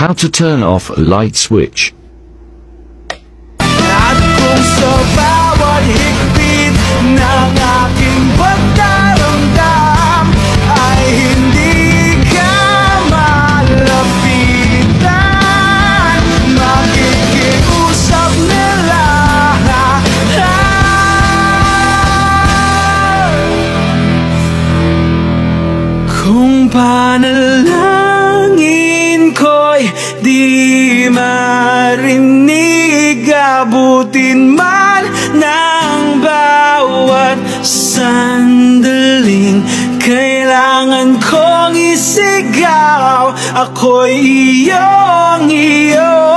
How to turn off a light switch. At kung sa bawat higpit ng aking pagdaramdam ay hindi ka malapitan, makikiusap nila kung panalangin ko'y di marinig, abutin man ng bawat sandaling kailangan kong isigaw, ako'y iyong iyo.